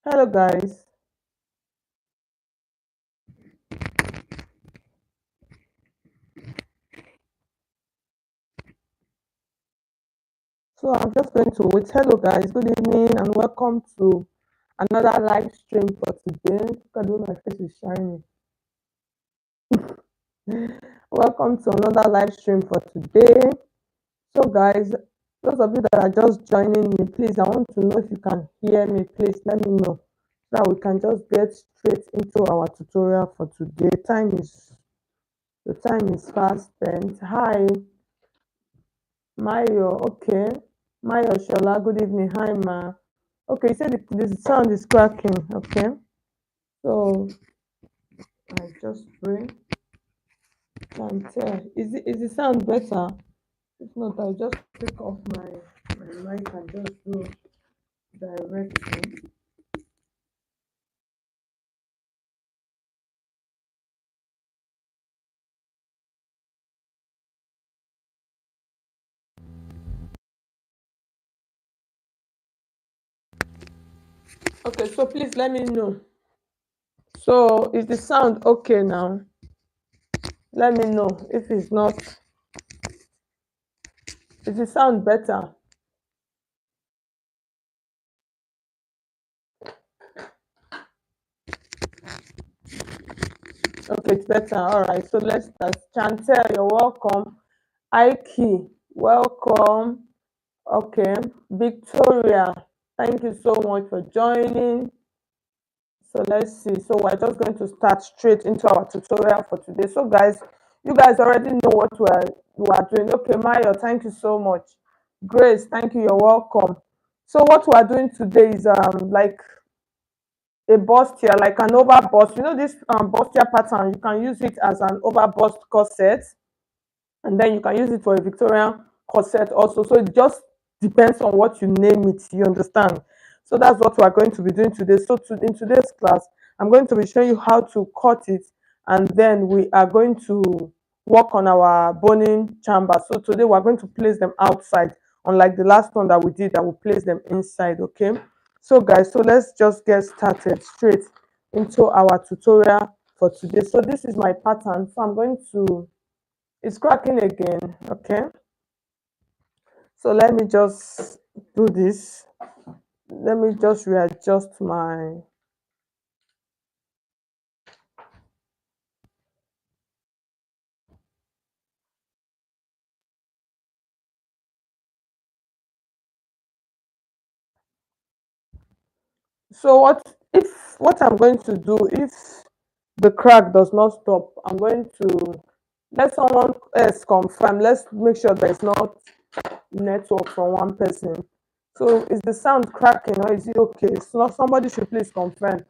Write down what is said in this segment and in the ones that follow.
Hello guys. So I'm just going to wait. Hello guys, good evening and welcome to another live stream for today. Look at the way my face is shining. Welcome to another live stream for today. So guys, those of you that are just joining me, please, I want to know if you can hear me. Please let me know so that we can just get straight into our tutorial for today. The time is fast spent. Hi, Mayo. Okay. Mayo Shola, good evening. Hi, Ma. Okay, you said the sound is cracking. Okay, so I just pray. Can tell. Is the sound better? If not, I'll just take off my mic and just do directly. Okay, so please let me know. So is the sound okay now? Let me know if it's not. Is the sound better? Okay, it's better. All right. So let's start. Chantel, you're welcome. Aiki, welcome. Okay, Victoria, thank you so much for joining. So let's see. So we're just going to start straight into our tutorial for today. So guys, you guys already know what we are doing. Okay, Mayo, thank you so much. Grace, thank you. You're welcome. So what we are doing today is like a bustier, like an overbust. You know this bustier pattern. You can use it as an overbust corset, and then you can use it for a Victorian corset also. So it just depends on what you name it. You understand? So that's what we are going to be doing today. So in today's class, I'm going to be showing you how to cut it, and then we are going to work on our boning chamber. So today we're going to place them outside, unlike the last one that we did that we place them inside. Okay. So guys, so let's just get started straight into our tutorial for today. So this is my pattern. So I'm going to it's cracking again. Okay, so let me just do this. Let me just readjust my. So what I'm going to do if the crack does not stop, I'm going to let someone else confirm. Let's make sure there's not network from one person. So is the sound cracking or is it okay? So somebody should please confirm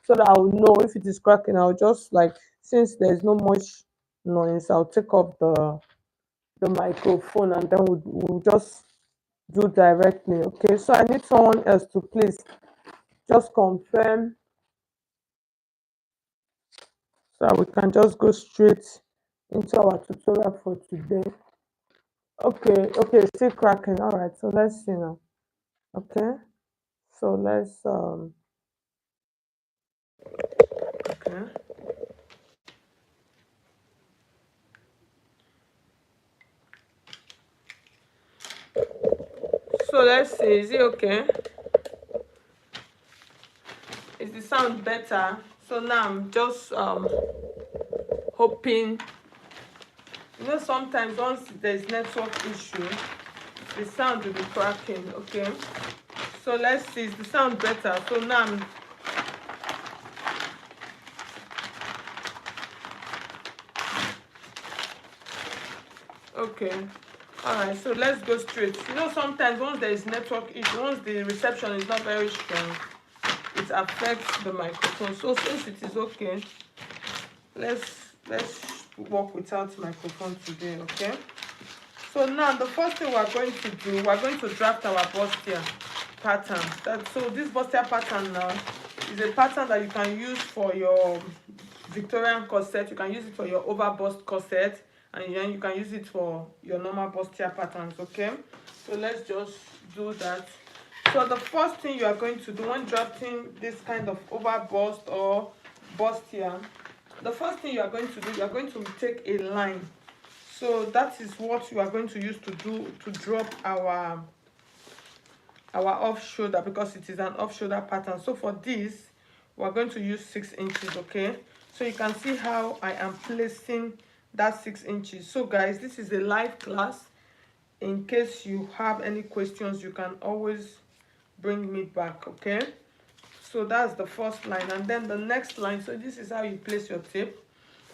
so that I'll know if it is cracking. I'll just like, since there's no much noise, I'll take off the microphone and then we'll just do directly. Okay, so I need someone else to please just confirm so that we can just go straight into our tutorial for today. Okay, okay, still cracking. All right, so let's see now. Okay, so let's okay. So let's see, is it okay? Is the sound better? So now I'm just hoping. You know, sometimes once there's network issue, the sound will be cracking. Okay, so let's see, is the sound better? So now I'm okay. All right, so let's go straight. You know, sometimes once there is network issue, once the reception is not very strong, it affects the microphone. So since it is okay, let's work without microphone today. Okay, so now the first thing we're going to do, we're going to draft our bustier pattern. So this bustier pattern now is a pattern that you can use for your Victorian corset. You can use it for your overbust corset, and then you can use it for your normal bustier patterns. Okay, so let's just do that. So the first thing you are going to do when drafting this kind of overburst or bustier, the first thing you are going to do, you are going to take a line. So that is what you are going to use to drop our off shoulder, because it is an off shoulder pattern. So for this, we are going to use 6 inches. Okay, so you can see how I am placing that 6 inches. So guys, this is a live class. In case you have any questions, you can always bring me back. Okay, so that's the first line, and then the next line, so this is how you place your tape.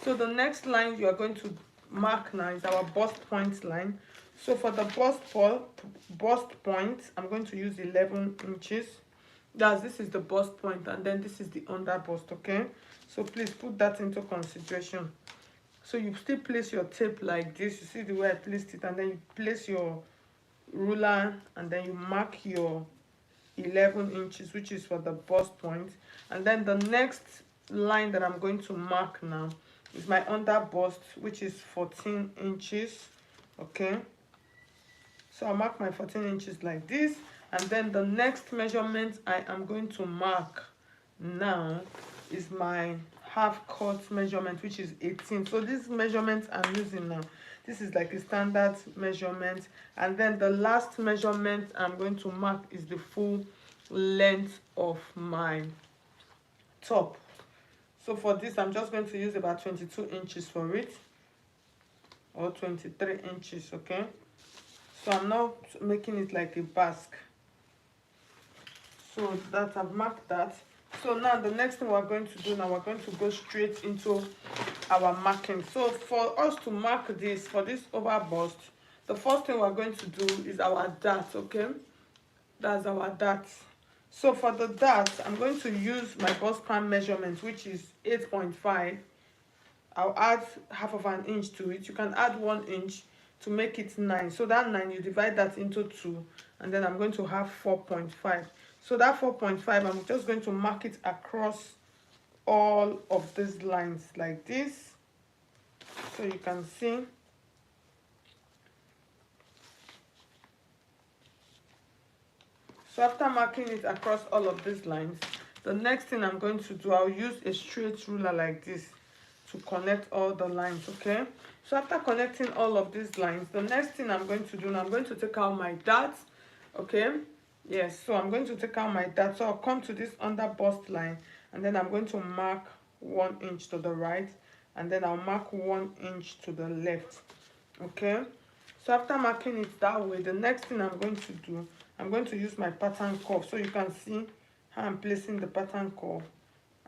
So the next line you are going to mark now is our bust point line. So for the bust point, I'm going to use 11 inches. This is the bust point, and then this is the under bust. Okay, so please put that into consideration. So you still place your tape like this. You see the way I placed it, and then you place your ruler, and then you mark your 11 inches, which is for the bust point. And then the next line that I'm going to mark now is my under bust, which is 14 inches. Okay, so I'll mark my 14 inches like this. And then the next measurement I am going to mark now is my half cut measurement, which is 18. So this measurement I'm using now, this is like a standard measurement. And then the last measurement I'm going to mark is the full length of my top. So for this, I'm just going to use about 22 inches for it, or 23 inches. Okay, so I'm not making it like a basque. So that I've marked that. So now the next thing we're going to do now, we're going to go straight into our marking. So for us to mark this, for this overbust, the first thing we're going to do is our dart. Okay, that's our dart. So for the dart, I'm going to use my bust pan measurement, which is 8.5. I'll add half of an inch to it. You can add 1 inch to make it 9. So that 9, you divide that into 2, and then I'm going to have 4.5. So that 4.5, I'm just going to mark it across all of these lines like this, so you can see. So after marking it across all of these lines, the next thing I'm going to do, I'll use a straight ruler like this to connect all the lines. Okay, so after connecting all of these lines, the next thing I'm going to do now, I'm going to take out my dart. Okay, yes, so I'm going to take out my dart. So I'll come to this under bust line, and then I'm going to mark 1 inch to the right, and then I'll mark 1 inch to the left. Okay, so after marking it that way, the next thing I'm going to do, I'm going to use my pattern curve. So you can see how I'm placing the pattern curve.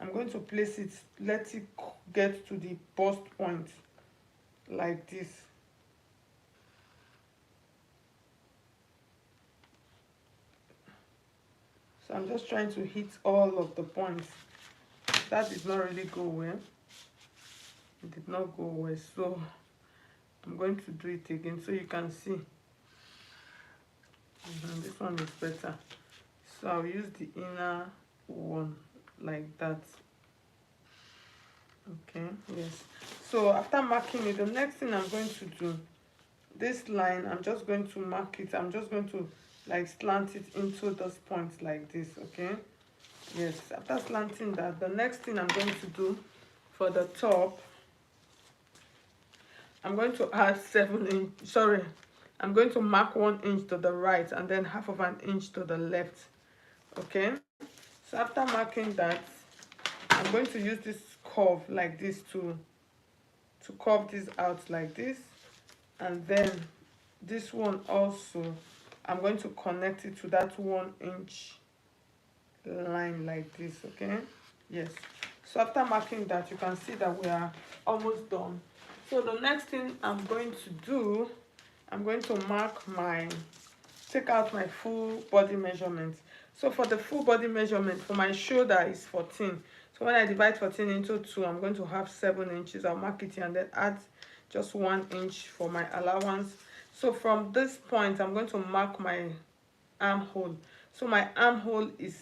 I'm going to place it, let it get to the bust point like this. So I'm just trying to hit all of the points. That did not really go well. It did not go well. So I'm going to do it again so you can see. This one is better. So I'll use the inner one like that. Okay, yes. So after marking it, the next thing I'm going to do, this line, I'm just going to mark it. I'm just going to like slant it into those points like this. Okay, yes. After slanting that, the next thing I'm going to do for the top, I'm going to add 7 inch, sorry, I'm going to mark 1 inch to the right, and then half of an inch to the left. Okay, so after marking that, I'm going to use this curve like this to curve this out like this. And then this one also, I'm going to connect it to that 1 inch line like this. Okay, yes. So after marking that, you can see that we are almost done. So the next thing I'm going to do, I'm going to take out my full body measurement. So for the full body measurement, for my shoulder is 14. So when I divide 14 into 2, I'm going to have 7 inches. I'll mark it here and then add just 1 inch for my allowance. So from this point, I'm going to mark my armhole. So my armhole is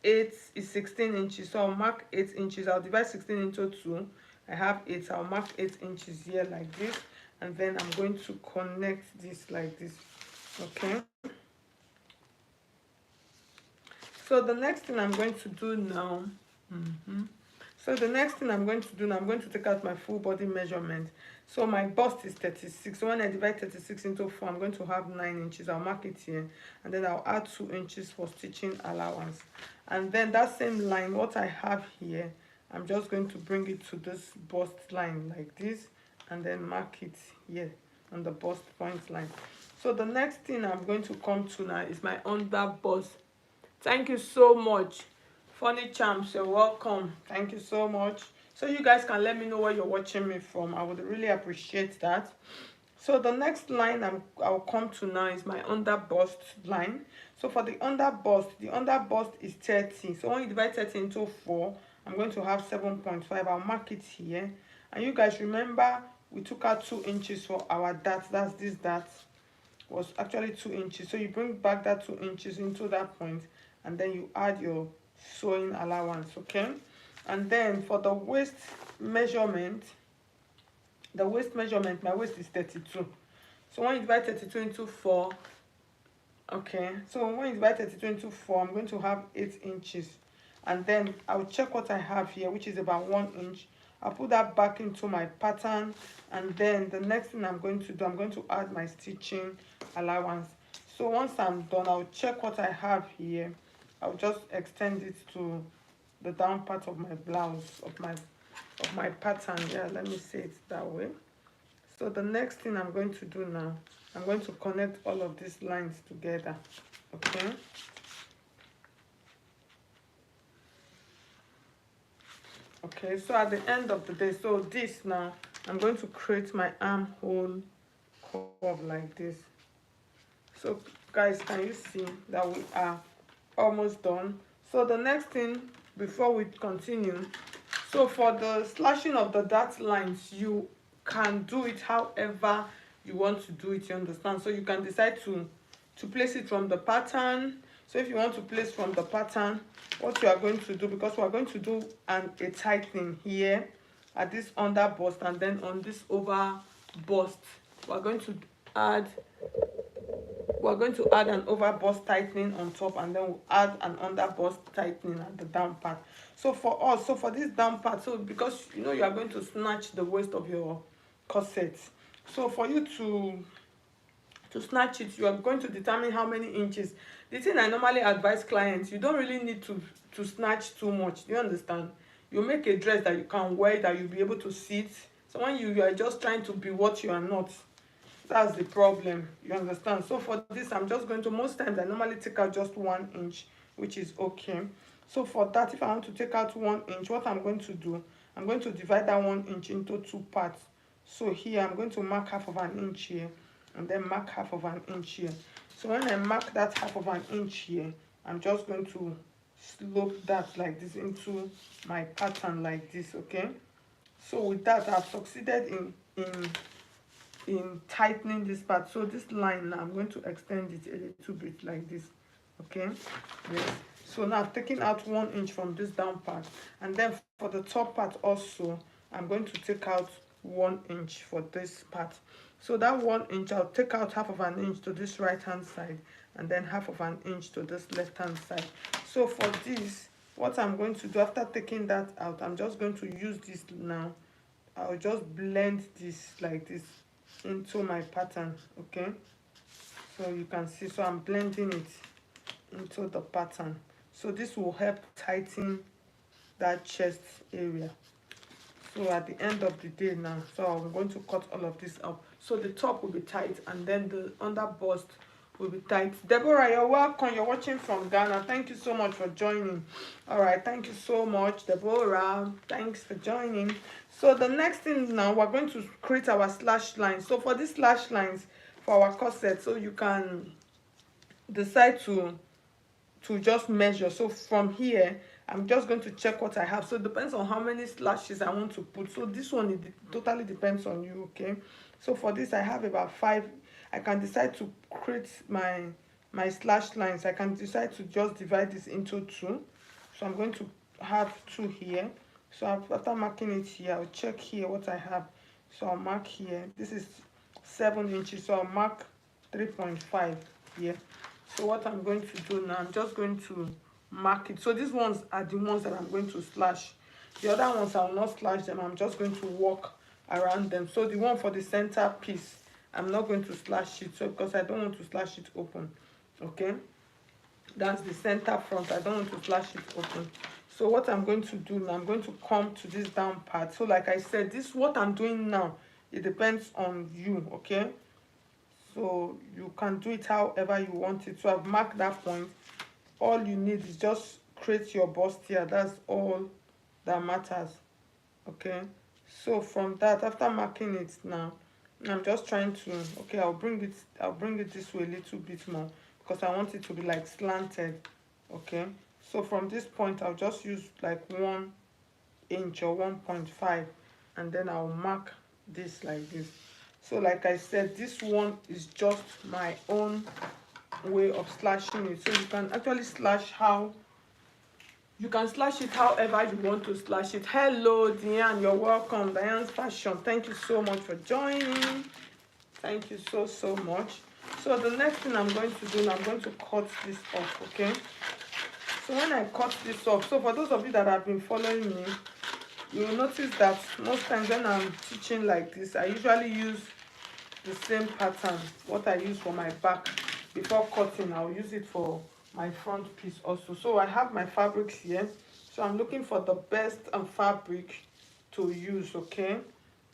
16 inches. So I'll mark 8 inches. I'll divide 16 into 2. I have 8. I'll mark 8 inches here like this. And then I'm going to connect this like this. Okay. So the next thing I'm going to do now, so the next thing I'm going to do now, I'm going to take out my full body measurement. So my bust is 36. So when I divide 36 into 4, I'm going to have 9 inches. I'll mark it here. And then I'll add 2 inches for stitching allowance. And then that same line, what I have here, I'm just going to bring it to this bust line like this. And then mark it here on the bust point line. So the next thing I'm going to come to now is my under bust. Thank you so much, Funny Champs. You're welcome. Thank you so much. So you guys can let me know where you're watching me from. I would really appreciate that. So the next line I'll come to now is my under bust line. So for the under bust is 30. So when you divide 30 into 4, I'm going to have 7.5. I'll mark it here. And you guys remember we took out 2 inches for our dart. That's this dart was actually 2 inches. So you bring back that 2 inches into that point, and then you add your sewing allowance, okay? And then for the waist measurement, my waist is 32. So when you divide 32 into 4, okay, so when you divide 32 into 4, I'm going to have 8 inches. And then I'll check what I have here, which is about 1 inch. I'll put that back into my pattern, and then the next thing I'm going to do, I'm going to add my stitching allowance. So once I'm done, I'll check what I have here. I'll just extend it to the down part of my blouse, of my pattern. Yeah, let me say it that way. So the next thing I'm going to do now, I'm going to connect all of these lines together, okay? Okay, so at the end of the day, so this now, I'm going to create my armhole curve like this. So guys, can you see that we are almost done? So the next thing before we continue, so for the slashing of the dart lines, you can do it however you want to do it, you understand? So you can decide to place it from the pattern. So if you want to place from the pattern, what you are going to do, because we are going to do a tightening here at this under bust, and then on this over bust, we're going to add an over bust tightening on top, and then we'll add an under bust tightening at the down part. So for us, so for this down part, so because you know you are going to snatch the waist of your corset, so for you to snatch it, you are going to determine how many inches. The thing I normally advise clients, you don't really need to snatch too much. Do you understand? You make a dress that you can wear, that you'll be able to sit. So when you are just trying to be what you are not, that's the problem, you understand? So for this, I'm just going to, most times I normally take out just 1 inch, which is okay. So for that, if I want to take out 1 inch, what I'm going to do, I'm going to divide that 1 inch into 2 parts. So here I'm going to mark half of an inch here, and then mark half of an inch here. So when I mark that half of an inch here, I'm just going to slope that like this into my pattern like this, okay? So with that, I've succeeded in tightening this part. So this line now, I'm going to extend it a little bit like this, okay? Yes. So now I've taken out 1 inch from this down part, and then for the top part also, I'm going to take out 1 inch for this part. So that 1 inch, I'll take out half of an inch to this right hand side, and then half of an inch to this left hand side. So for this, what I'm going to do after taking that out, I'm just going to use this now. I'll just blend this like this into my pattern, okay? So you can see, so I'm blending it into the pattern. So this will help tighten that chest area. So at the end of the day now, so I'm going to cut all of this up. So the top will be tight, and then the under bust will be tight. Deborah, you're welcome. You're watching from Ghana. Thank you so much for joining. All right, thank you so much, Deborah. Thanks for joining. So the next thing now, we're going to create our slash lines. So for these slash lines for our corset, so you can decide to just measure. So from here, I'm just going to check what I have. So it depends on how many slashes I want to put. So this one, it totally depends on you, okay? So for this, I have about 5. I can decide to create my slash lines. I can decide to just divide this into 2. So I'm going to have 2 here. So after marking it here, I'll check here what I have. So I'll mark here. This is 7 inches. So I'll mark 3.5 here. So what I'm going to do now, I'm just going to mark it. So these ones are the ones that I'm going to slash. The other ones I will not slash them, I'm just going to walk around them. So the one for the center piece, I'm not going to slash it, so because I don't want to slash it open. Okay, that's the center front. I don't want to slash it open. So what I'm going to do now, I'm going to come to this down part. So like I said, this what I'm doing now, it depends on you. Okay, so you can do it however you want it. So I've marked that point. All you need is just create your bustier. That's all that matters. Okay, so from that, after marking it now, I'm just trying to, okay, I'll bring it this way a little bit more because I want it to be like slanted. Okay, so from this point I'll just use like 1 inch or 1.5, and then I'll mark this like this. So like I said, this one is just my own way of slashing it. So you can actually slash how you can slash it however you want to slash it. Hello Diane, you're welcome. Diane's Fashion, thank you so much for joining. Thank you so much. So the next thing I'm going to do, I'm going to cut this off. Okay, so when I cut this off, so for those of you that have been following me, you will notice that most times when I'm teaching like this, I usually use the same pattern. What I use for my back before cutting, I'll use it for my front piece also. So I have my fabrics here, so I'm looking for the best fabric to use. Okay,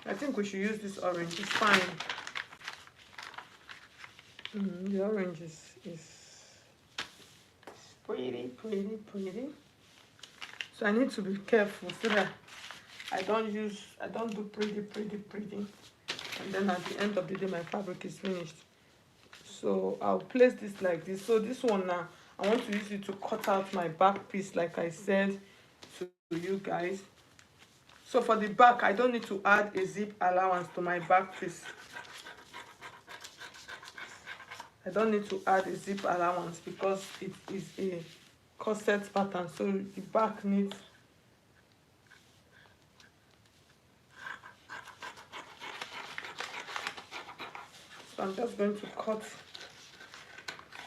I think we should use this orange. It's fine. The orange is pretty. So I need to be careful so that I don't do pretty, and then at the end of the day my fabric is finished. So I'll place this like this. So this one now, I want to use it to cut out my back piece, like I said to you guys. So for the back, I don't need to add a zip allowance to my back piece. I don't need to add a zip allowance because it is a corset pattern, so the back needs so I'm just going to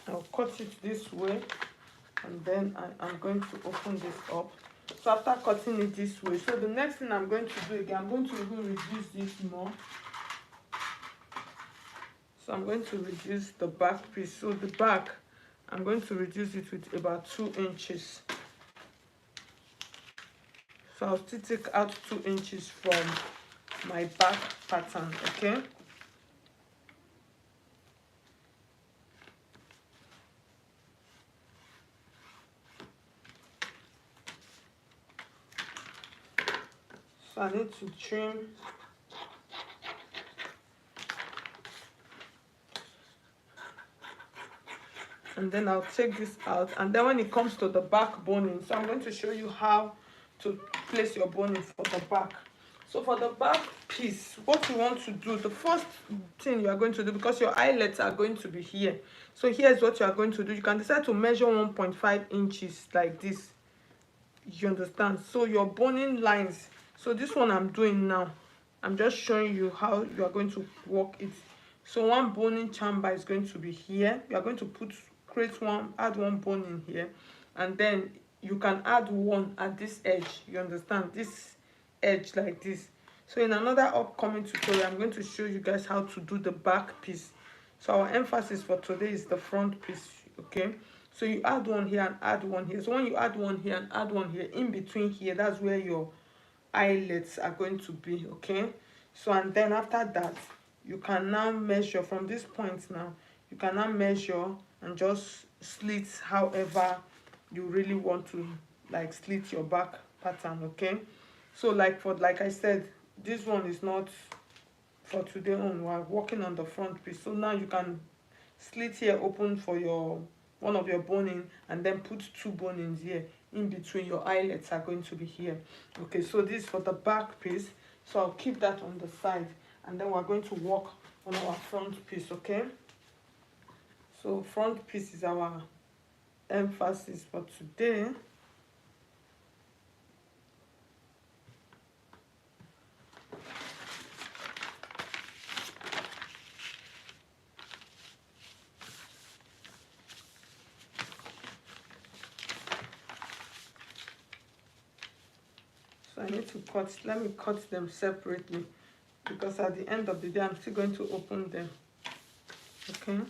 I'll cut it this way, and then I'm going to open this up. So after cutting it this way, so the next thing I'm going to do again, I'm going to even reduce this more. So I'm going to reduce the back piece. So the back, I'm going to reduce it with about 2 inches. So I'll still take out 2 inches from my back pattern. Okay, so I need to trim and then I'll take this out. And then when it comes to the back boning, so I'm going to show you how to place your boning for the back. So for the back piece, what you want to do, the first thing you are going to do, because your eyelets are going to be here, so here's what you are going to do. You can decide to measure 1.5 inches like this. You understand? So your boning lines, so this one I'm doing now, I'm just showing you how you are going to work it. So one boning chamber is going to be here. You are going to add one bone in here, and then you can add one at this edge. You understand? This edge like this. So in another upcoming tutorial, I'm going to show you guys how to do the back piece. So our emphasis for today is the front piece. Okay, so you add one here and add one here. So when you add one here and add one here, in between here, that's where your eyelets are going to be. Okay, so and then after that, you can now measure from this point. Now you can now measure and just slit however you really want to, like slit your back pattern. Okay, so like I said, this one is not for today on. We're working on the front piece. So now you can slit here open for your one of your boning, and then put 2 bonings here in between. Your eyelets are going to be here. Okay, so this is for the back piece, so I'll keep that on the side, and then we're going to work on our front piece. Okay, so front piece is our emphasis for today. So I need to cut, let me cut them separately, because at the end of the day I'm still going to open them. Okay.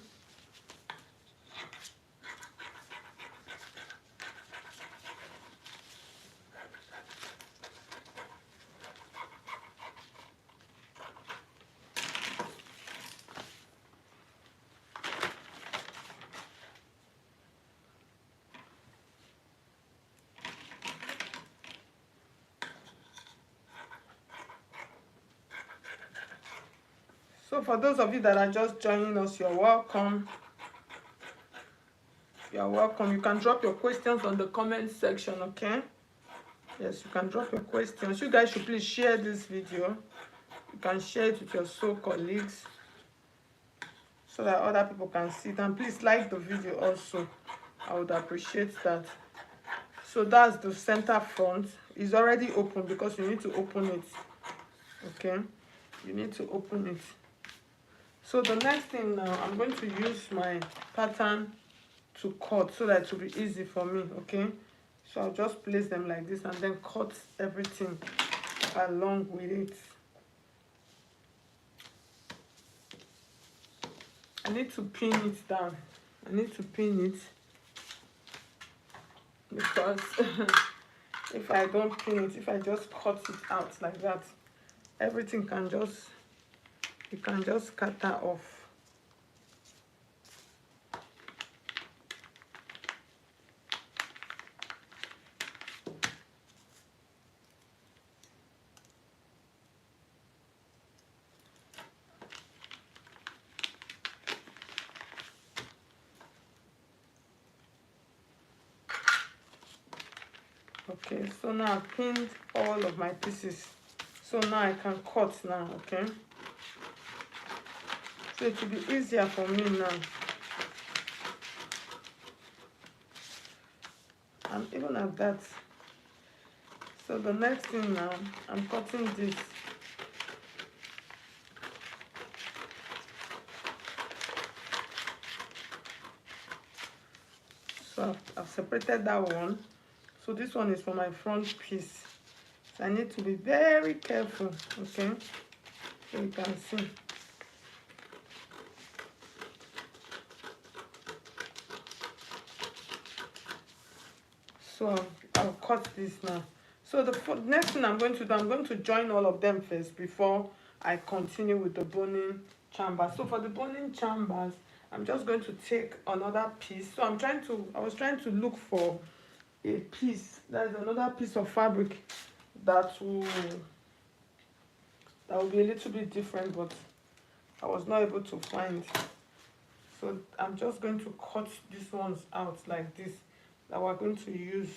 So for those of you that are just joining us, you're welcome. You're welcome. You can drop your questions on the comment section, okay? Yes, you can drop your questions. You guys should please share this video. You can share it with your soul colleagues so that other people can see it. And please like the video also. I would appreciate that. So that's the center front. It's already open because you need to open it. Okay? You need to open it. So the next thing now, I'm going to use my pattern to cut so that it will be easy for me, okay? So I'll just place them like this and then cut everything along with it. I need to pin it down. I need to pin it because if I don't pin it, if I just cut it out like that, everything can just, it can just scatter off. Okay, so now I've pinned all of my pieces. So now I can cut now, okay? So it will be easier for me now. And even at that, so the next thing now, I'm cutting this. So I've separated that one. So this one is for my front piece. So I need to be very careful, okay? So you can see. So I'll cut this now. So the next thing I'm going to do, I'm going to join all of them first before I continue with the boning chamber. So for the boning chambers, I'm just going to take another piece. So I was trying to look for a piece, there's another piece of fabric that will be a little bit different, but I was not able to find. So I'm just going to cut these ones out like this that we're going to use,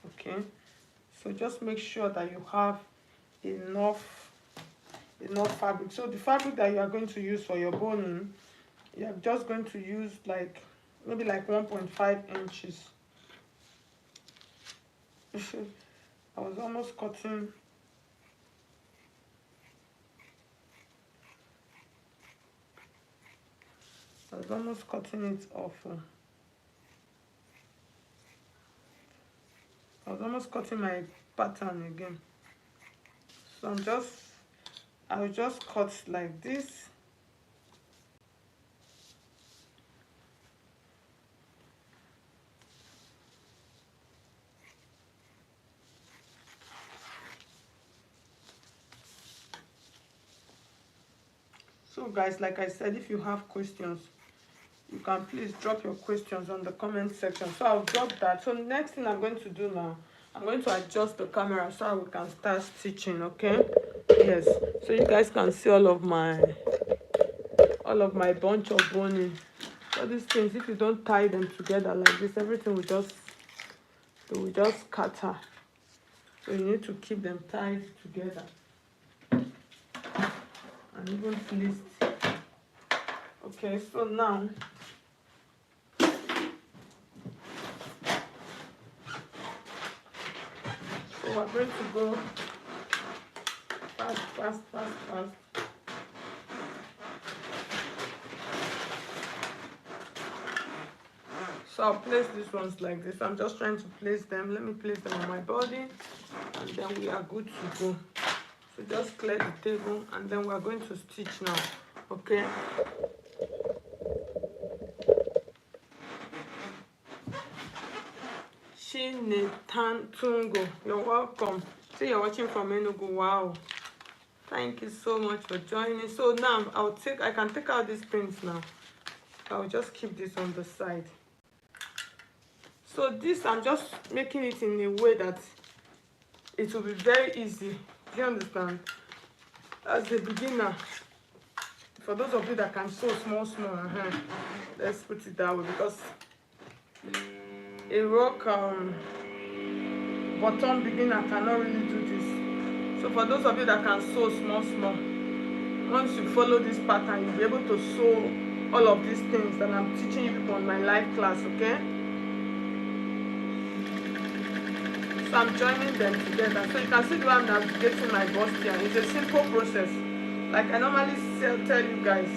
okay? So just make sure that you have enough fabric. So the fabric that you are going to use for your boning, you're just going to use like maybe like 1.5 inches. I was almost cutting. I was almost cutting it off. I was almost cutting my pattern again. So I'll just cut like this. So guys, like I said, if you have questions, you can please drop your questions on the comment section. So I'll drop that. So the next thing I'm going to do now, I'm going to adjust the camera so we can start stitching, okay? Yes, so you guys can see all of my bunch of boning. So these things, if you don't tie them together like this, everything will just scatter. So you need to keep them tied together and even placed. Okay, so now we're going to go fast. So I'll place these ones like this. I'm just trying to place them. Let me place them on my body. and then we are good to go. So just clear the table, and then we are going to stitch now. Okay. Tungo, you're welcome. See, you're watching from Enugu. Wow, thank you so much for joining. So now I can take out these prints now. I'll just keep this on the side. So this, I'm just making it in a way that it will be very easy. Do you understand? As a beginner, for those of you that can sew small, let's put it that way, because a rock bottom beginner cannot really do this. So for those of you that can sew small, once you follow this pattern, you'll be able to sew all of these things that I'm teaching you people on my live class. Okay, so I'm joining them together, so you can see the way I'm navigating my bustier. It's a simple process, like I normally tell you guys.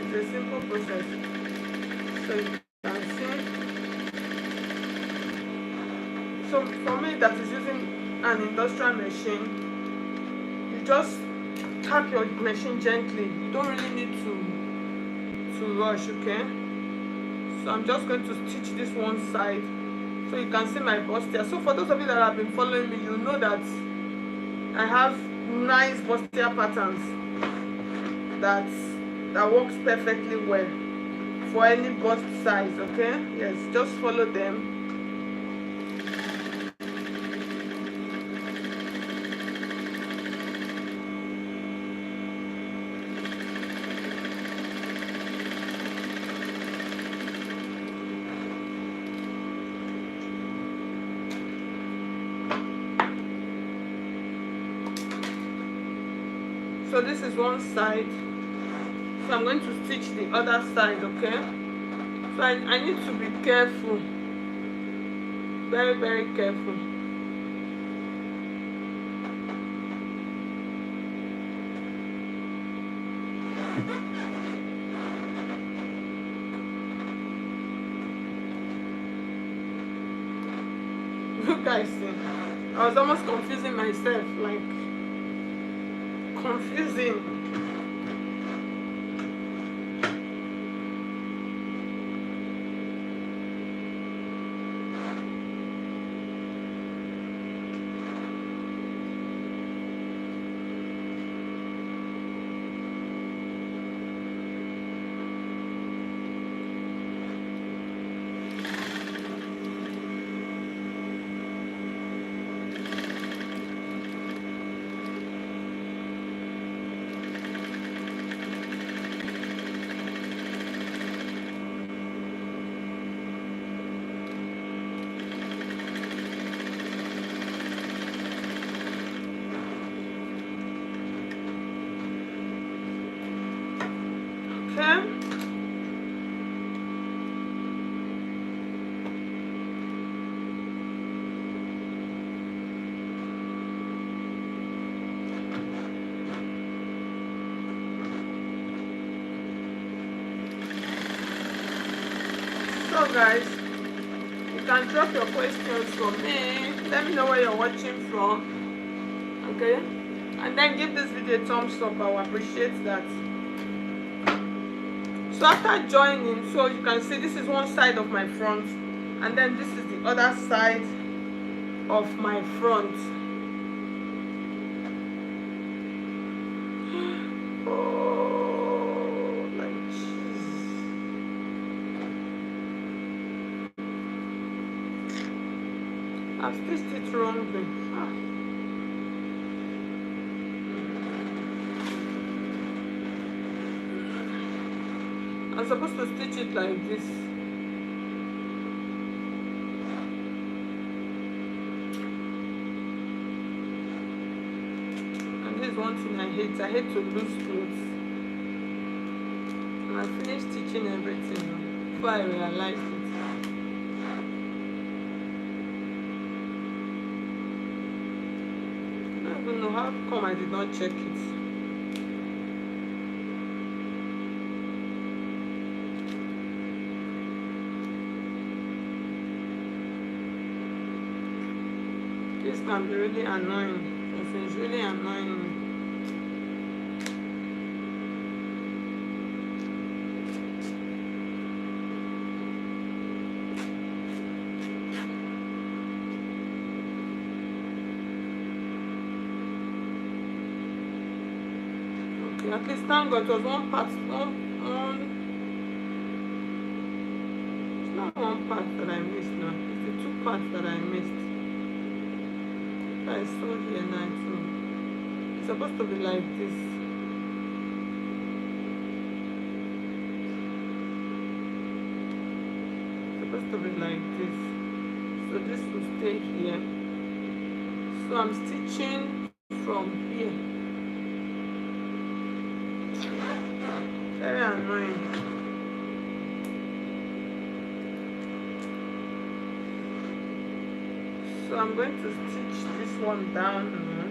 It's a simple process. So you can see. So for me that is using an industrial machine, you just tap your machine gently. You don't really need to rush. Okay, so I'm just going to stitch this one side so you can see my bustier. So for those of you that have been following me, you know that I have nice bustier patterns that works perfectly well for any bust size. Okay, yes, just follow them. So this is one side, so I'm going to stitch the other side. Okay, so I need to be careful, very, very careful. You guys see, I was almost confusing myself, like confusing. Okay. So guys, you can drop your questions for me. Let me know where you're watching from. Okay, and then give this video a thumbs up. I will appreciate that. So after joining, so you can see this is one side of my front, and then this is the other side of my front. Oh, like jeez. I've stitched it wrongly. I'm supposed to stitch it like this. And this is one thing I hate. I hate to lose clothes. And I finished stitching everything before I realized it. I don't even know how come I did not check it. This can be really annoying. It's really annoying. Okay, at least thank God it was one part, it's not one part that I missed now. It's the two parts that I missed. I saw here now too. It's supposed to be like this. It's supposed to be like this. So this will stay here. So I'm stitching from here. Very annoying. So I'm going to stitch this one down now.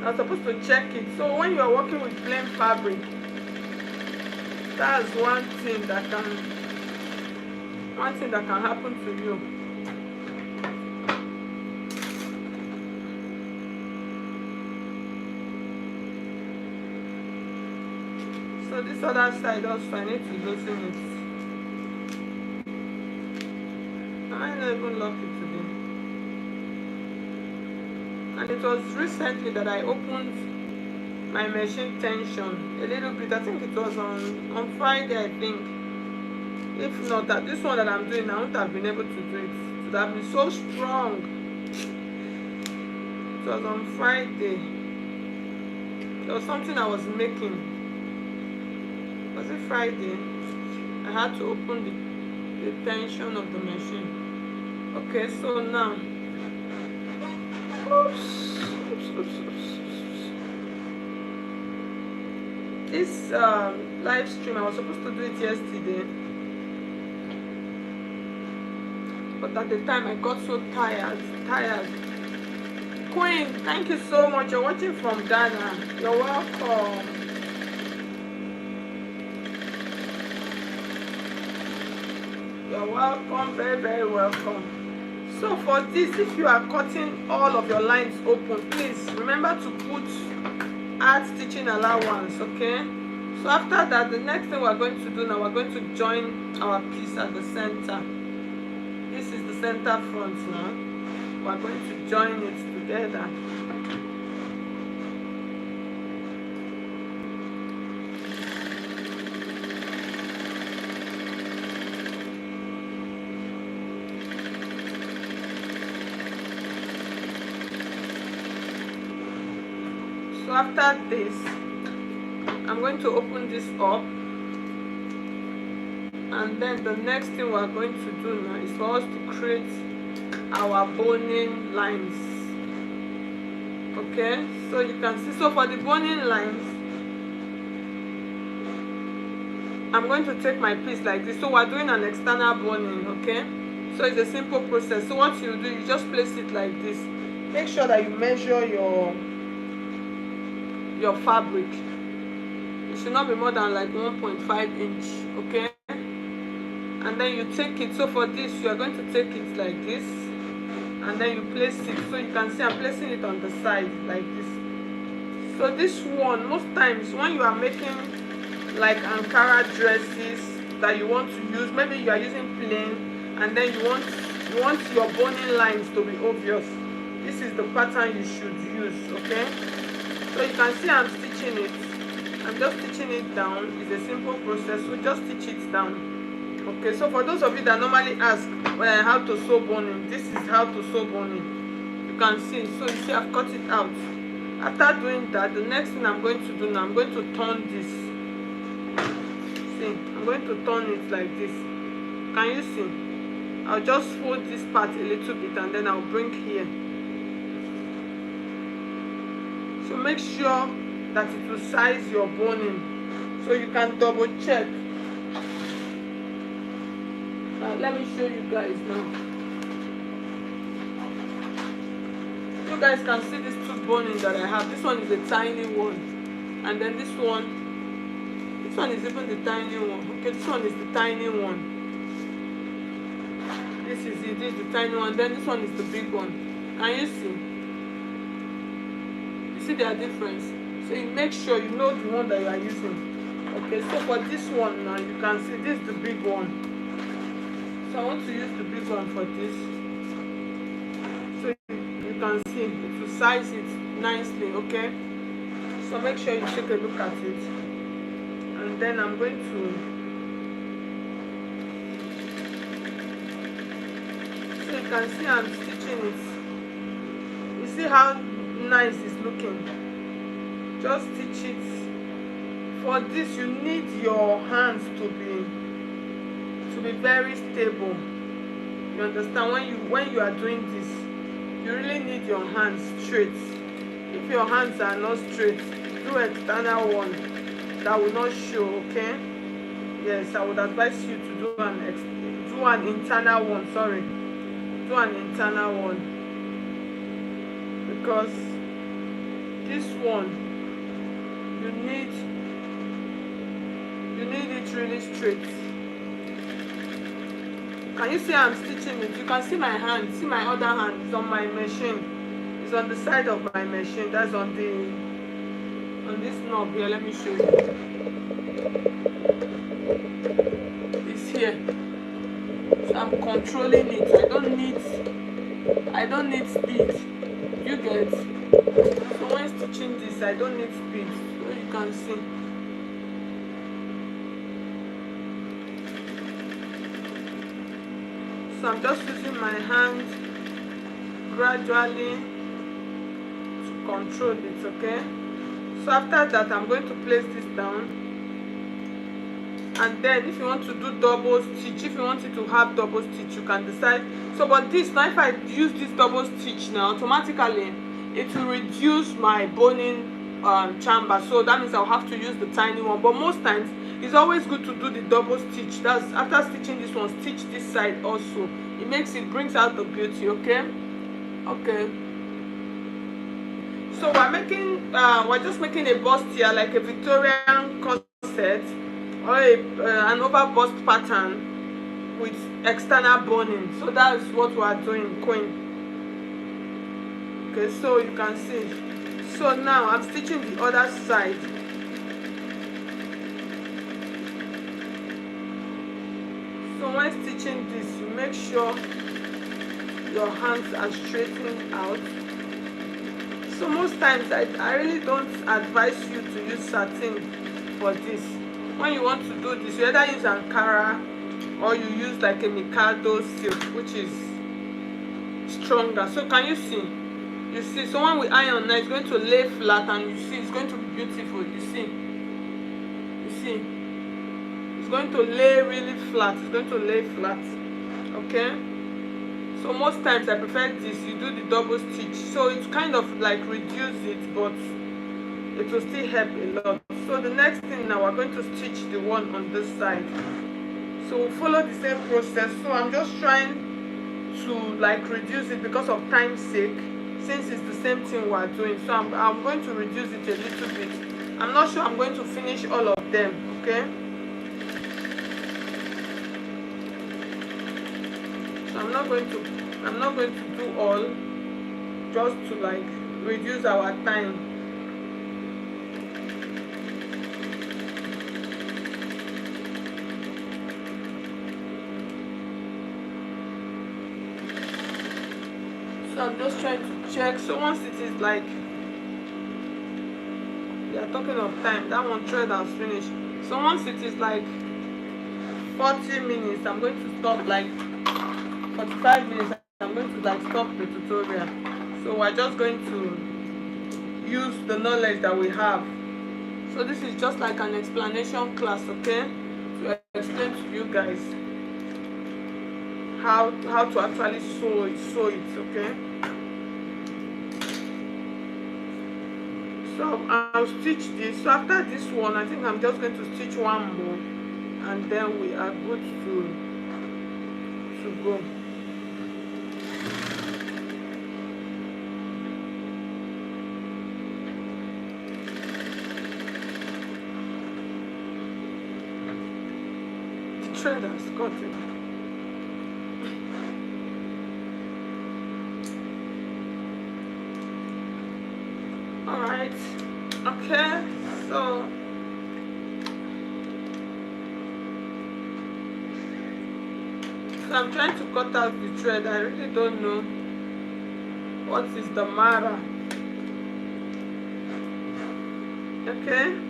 I'm supposed to check it. So when you are working with plain fabric, that's one thing that can happen to you. So this other side also, I need to loosen it. I might not even lock it today. And it was recently that I opened my machine tension a little bit. I think it was on Friday, I think. If not, that this one that I'm doing, I wouldn't have been able to do it. It would have been so strong. It was on Friday. There was something I was making. Was it Friday? I had to open the tension of the machine. Okay, so now, this live stream, I was supposed to do it yesterday, but at the time I got so tired. Queen, thank you so much. You're watching from Ghana. You're welcome. You're welcome, very, very welcome. So for this, if you are cutting all of your lines open, please remember to add stitching allowance, okay? So after that, the next thing we're going to do now, we're going to join our piece at the center. This is the center front now. We're going to join it together. So after this, I'm going to open this up, and then the next thing we're going to do now is for us to create our boning lines. Okay, so you can see, so for the boning lines, I'm going to take my piece like this. So we're doing an external boning, okay? So it's a simple process. So what you do, you just place it like this. Make sure that you measure your fabric. It should not be more than like 1.5 inch, okay? And then you take it. So for this, you are going to take it like this, and then you place it. So you can see I'm placing it on the side like this. So this one, most times when you are making like Ankara dresses that you want to use, maybe you are using plain, and then you want your boning lines to be obvious, this is the pattern you should use, okay? So you can see I'm stitching it. I'm just stitching it down. It's a simple process, so just stitch it down. Okay, so for those of you that normally ask how to sew boning, this is how to sew boning. You can see, so you see I've cut it out. After doing that, the next thing I'm going to do now, I'm going to turn this. See, I'm going to turn it like this. Can you see? I'll just fold this part a little bit, and then I'll bring here. So make sure that it will size your boning, so you can double check. Let me show you guys now. you guys can see these two boning that I have. This one is a tiny one, and then this one is even the tiny one. Okay, this one is the tiny one. This is it. This is the tiny one. Then this one is the big one. Can you see? You see their difference. So you make sure you know the one that you are using. Okay, so for this one now, you can see this is the big one. So I want to use the big one for this. So you can see to size it nicely. Okay, so make sure you take a look at it, and then I'm going to, so you can see I'm stitching it. You see how nice it's looking. Just stitch it. For this, you need your hands to be very stable. You understand? When you are doing this, you really need your hands straight. If your hands are not straight, do external one that will not show. Okay, yes, I would advise you to do an internal one. Sorry, do an internal one, because this one you need it really straight. Can you see I'm stitching it? You can see my hand. See my other hand. It's on my machine. It's on the side of my machine. That's on this knob here. Let me show you. It's here. So I'm controlling it. I don't need speed. You get? So when stitching this, I don't need speed. So you can see. So I'm just using my hand gradually to control it. Okay, so after that I'm going to place this down, and then if you want to do double stitch, if you want it to have double stitch, you can decide. So but this now, if I use this double stitch now, automatically it will reduce my boning chamber, so that means I'll have to use the tiny one. But most times it's always good to do the double stitch. That's after stitching this one, stitch this side also. It brings out the beauty. Okay, so we're just making a bustier, like a Victorian corset or an over bust pattern with external boning. So that's what we are doing, queen. Okay, so you can see. So now I'm stitching the other side. So when stitching this, you make sure your hands are straightened out. So most times I really don't advise you to use satin for this. When you want to do this, you either use Ankara or you use like a Mikado silk, which is stronger. So can you see? You see, so when we iron now, it's going to lay flat, and you see it's going to be beautiful. You see, it's going to lay really flat. It's going to lay flat. Okay, so most times I prefer this. You do the double stitch, so it's kind of like reduce it, but it will still help a lot. So the next thing now, we're going to stitch the one on this side. So we'll follow the same process. So I'm just trying to like reduce it because of time's sake, since it's the same thing we're doing. So I'm going to reduce it a little bit. I'm not sure I'm going to finish all of them. Okay, so I'm not going to do all, just to like reduce our time. So I'm just trying to check. So once it is like, we are talking of time, that one thread has finished. So once it is like 40 minutes, I'm going to stop, like 45 minutes, I'm going to like stop the tutorial. So we're just going to use the knowledge that we have. So this is just like an explanation class, okay, to explain to you guys how to actually sew it, okay. So I'll stitch this. So after this one, I think I'm just going to stitch one more, and then we are good to go. thread has cut it. All right. Okay. So I'm trying to cut out the thread. I really don't know what is the matter. Okay.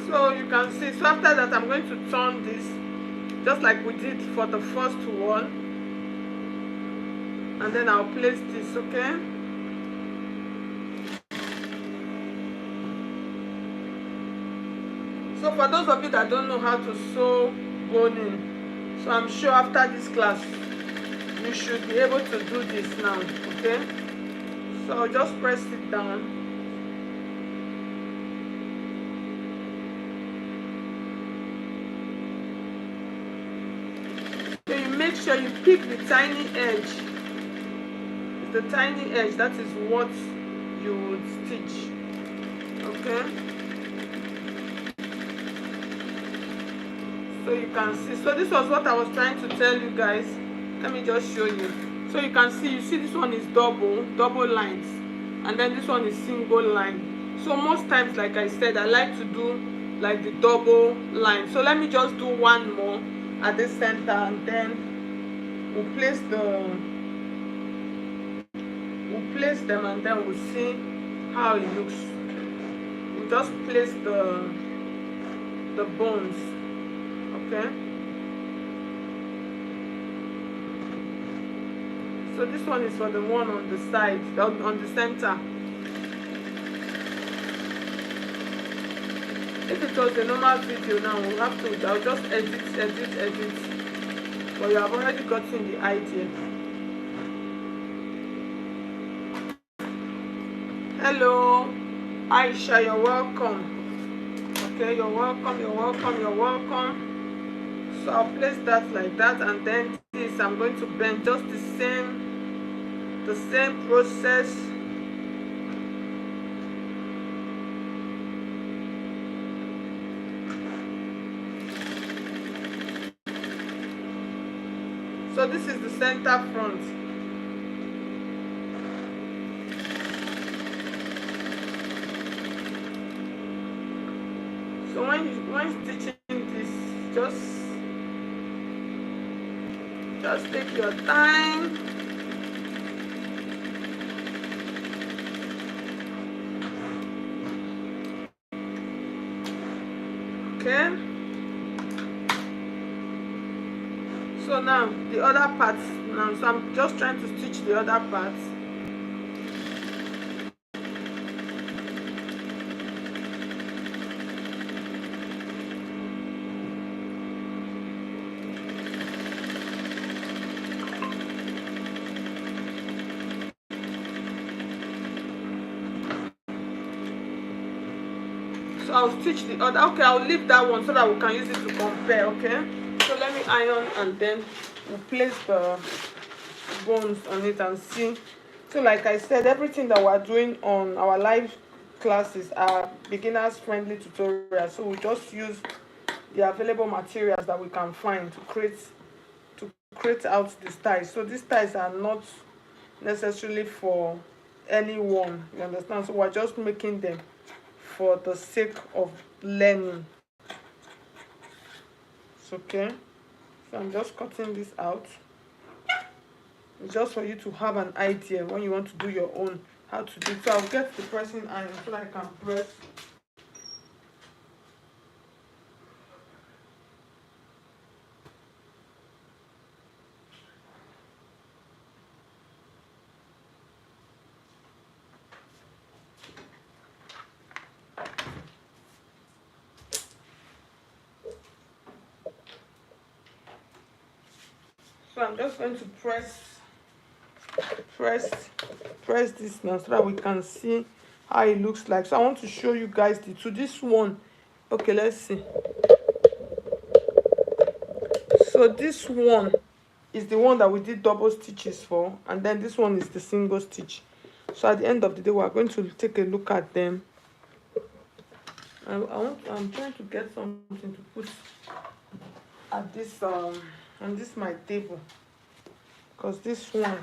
So you can see, so after that I'm going to turn this just like we did for the first one, and then I'll place this. Okay. So for those of you that don't know how to sew boning, so I'm sure after this class you should be able to do this now. Okay, so just press it down. So you make sure you pick the tiny edge. The tiny edge, that is what you would stitch. Okay, so you can see, so this was what I was trying to tell you guys. Let me just show you. So you can see, you see this one is double lines, and then this one is single line. So most times, like I said, I like to do like the double line. So let me just do one more at the center, and then we'll place them, and then we'll see how it looks. We'll just place the bones. Okay, so this one is for the one on the side, on the center. If it was a normal video now, we'll have to, I'll just edit, but you have already gotten the idea. Hello Aisha, you're welcome. Okay, you're welcome. So I'll place that like that, and then this I'm going to bend just the same process. So this is the center front. So when stitching this, just take your time. Okay. So now the other parts now. So I'm just trying to stitch the other parts. So I'll stitch the other. Okay, I'll leave that one so that we can use it to compare. Okay, so let me iron, and then we'll place the bones on it and see. So like I said, everything that we're doing on our live classes are beginners friendly tutorials. So we just use the available materials that we can find to create out these ties. So these ties are not necessarily for anyone, you understand? So we're just making them for the sake of learning. It's okay. So I'm just cutting this out. It's just for you to have an idea when you want to do your own, how to do it. So I'll get the pressing iron so I can press. So I'm just going to press press this now so that we can see how it looks like. So I want to show you guys the two. This one, okay, let's see. So this one is the one that we did double stitches for, and then this one is the single stitch. So at the end of the day, we are going to take a look at them. I'm trying to get something to put at this on this my table, because this one,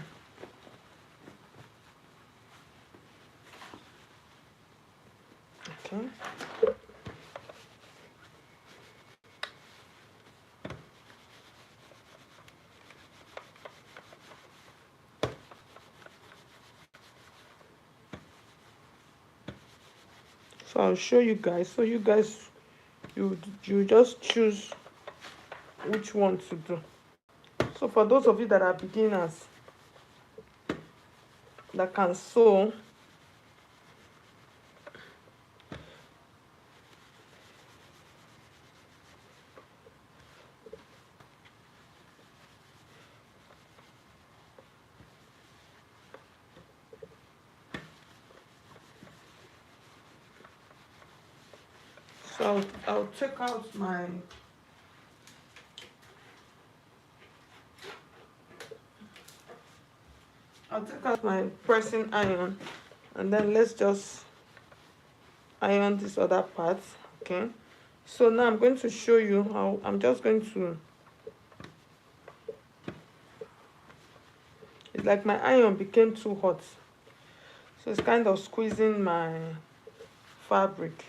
okay, so I'll show you guys. So you guys, you just choose which one to do. So for those of you that are beginners that can sew, so I'll take out my pressing iron, and then let's just iron this other part. Okay, so now I'm going to show you how I'm just going to, it's like my iron became too hot, so it's kind of squeezing my fabric.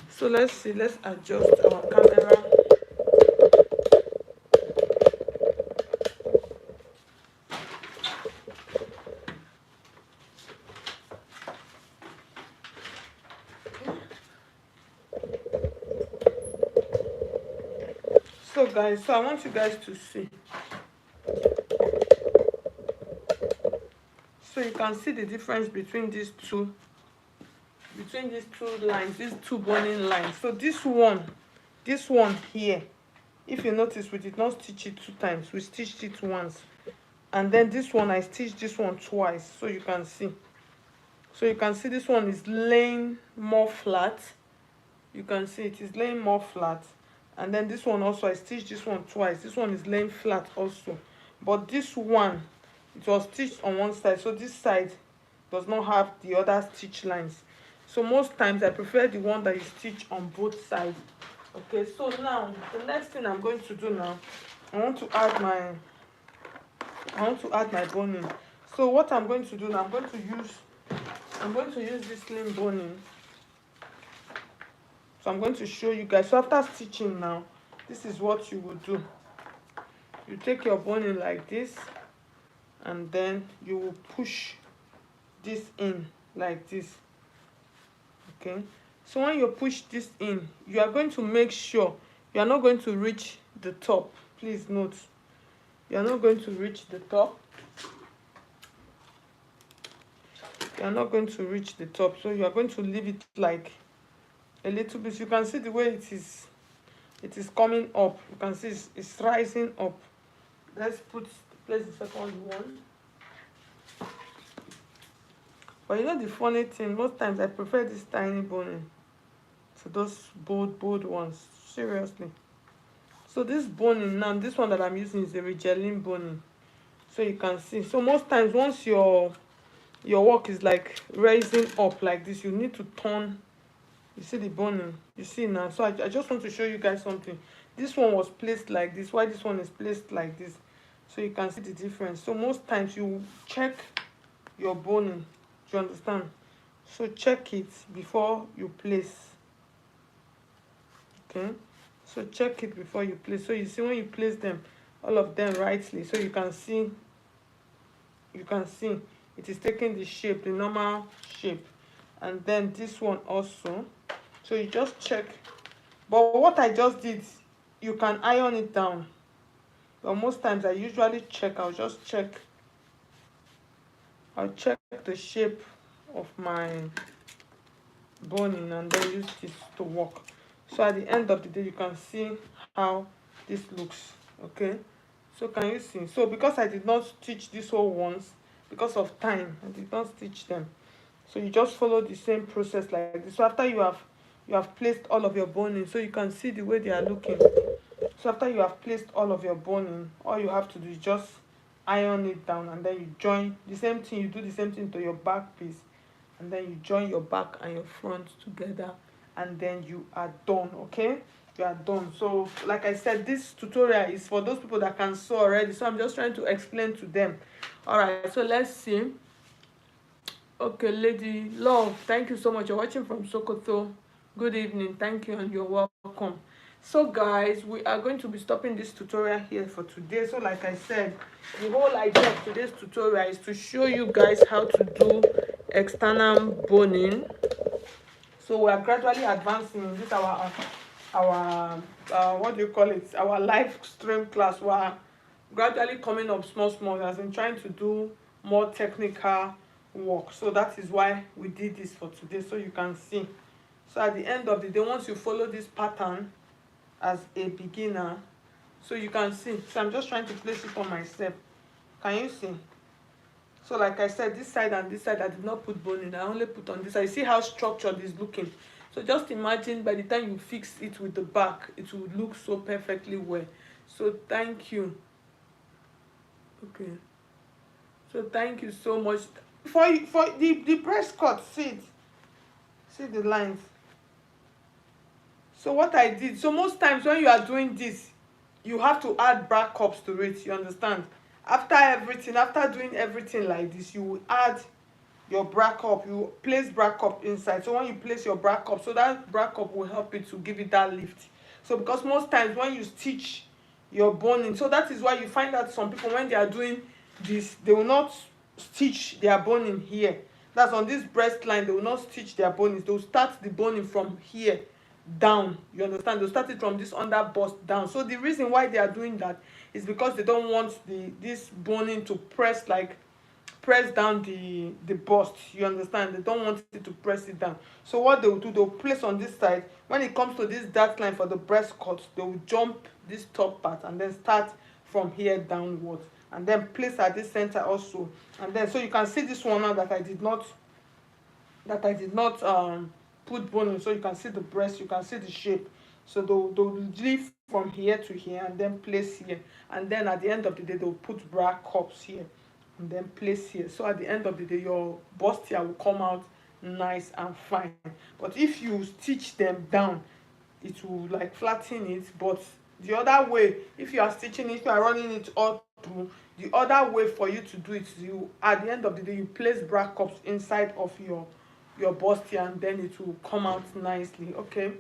So let's see, let's adjust our camera. So guys, so I want you guys to see, so you can see the difference between these two lines, these two boning lines. So this one here, if you notice, we did not stitch it 2 times, we stitched it once, and then this one I stitched this one twice. So you can see, this one is laying more flat. You can see it is laying more flat, and then this one also I stitched this one twice. This one is laying flat also, but this one, it was stitched on one side, so this side does not have the other stitch lines. So most times I prefer the one that you stitch on both sides. Okay, so now the next thing I'm going to do now, I want to add my boning. So what I'm going to do now, I'm going to use this slim boning. So I'm going to show you guys. So after stitching now, this is what you will do. You take your boning like this, and then you will push this in like this. Okay, so when you push this in, you are going to make sure you are not going to reach the top. Please note, you are not going to reach the top. You are not going to reach the top, so you are going to leave it like a little bit. You can see the way it is coming up. You can see it's rising up. Let's place the second one. But you know the funny thing, most times I prefer this tiny boning to those bold ones. Seriously. So this boning now, this one that I'm using is a Regeline boning. So you can see. So most times once your work is like raising up like this, you need to turn. You see the boning, you see now. So I just want to show you guys something. This one was placed like this, while this one is placed like this, so you can see the difference. So most times you check your boning, do you understand? So check it before you place. Okay, so check it before you place. So you see when you place them, all of them rightly, so you can see it is taking the shape, the normal shape. And then this one also, so you just check. But what I just did, you can iron it down, but most times I usually check. I'll check the shape of my boning and then use this to work. So at the end of the day, you can see how this looks. Okay, So can you see? So because I did not stitch this whole once, because of time, I did not stitch them. So you just follow the same process like this. So after you have placed all of your boning, so you can see the way they are looking. So after you have placed all of your boning, all you have to do is just iron it down, and then you join the same thing. You do the same thing to your back piece, and then you join your back and your front together, and then you are done. Okay, you are done. So like I said, this tutorial is for those people that can sew already, so I'm just trying to explain to them. All right, so let's see. Okay, Lady Love, thank you so much. You're watching from Sokoto. Good evening. Thank you and you're welcome. So guys, we are going to be stopping this tutorial here for today. So like I said, the whole idea of today's tutorial is to show you guys how to do external boning. So we are gradually advancing in this our what do you call it, our live stream class. We are gradually coming up small as in trying to do more technical work. So that is why we did this for today, so you can see. So at the end of the day, once you follow this pattern as a beginner, so you can see. So I'm just trying to place it on myself. Can you see? So like I said, this side and this side, I did not put bone in. I only put on this side. You see how structured it's looking. So just imagine by the time you fix it with the back, it will look so perfectly well. So thank you. Okay. So thank you so much. For the breast cut, see it. See the lines. So what I did, so most times when you are doing this, you have to add back cups to it, you understand? After doing everything like this, you will add your bra cup. You place bra cup inside. So when you place your bra cup, so that bra cup will help it to give it that lift. So because most times when you stitch your boning, so that is why you find that some people, when they are doing this, they will not stitch their boning here. That's on this breast line, they will not stitch their boning. They will start the boning from here down, you understand? They'll start it from this under bust down. So the reason why they are doing that is because they don't want this boning to press down the bust, you understand? They don't want it to press it down. So what they will do, they'll place on this side. When it comes to this dark line for the breast cut, they will jump this top part and then start from here downwards, and then place at this center also. And then so you can see this one now that I did not put boning. So you can see the breast, you can see the shape. So they'll leave from here to here and then place here, and then at the end of the day they'll put bra cups here and then place here. So at the end of the day, your bustier will come out nice and fine. But if you stitch them down, it will like flatten it. But the other way, if you are stitching it, you are running it all through, the other way for you to do it, you at the end of the day, you place bra cups inside of your bustier, and then it will come out nicely. Okay,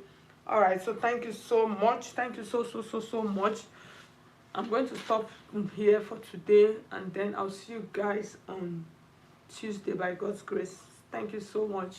all right, so thank you so much. Thank you so much. I'm going to stop here for today, and then I'll see you guys on Tuesday by God's grace. Thank you so much.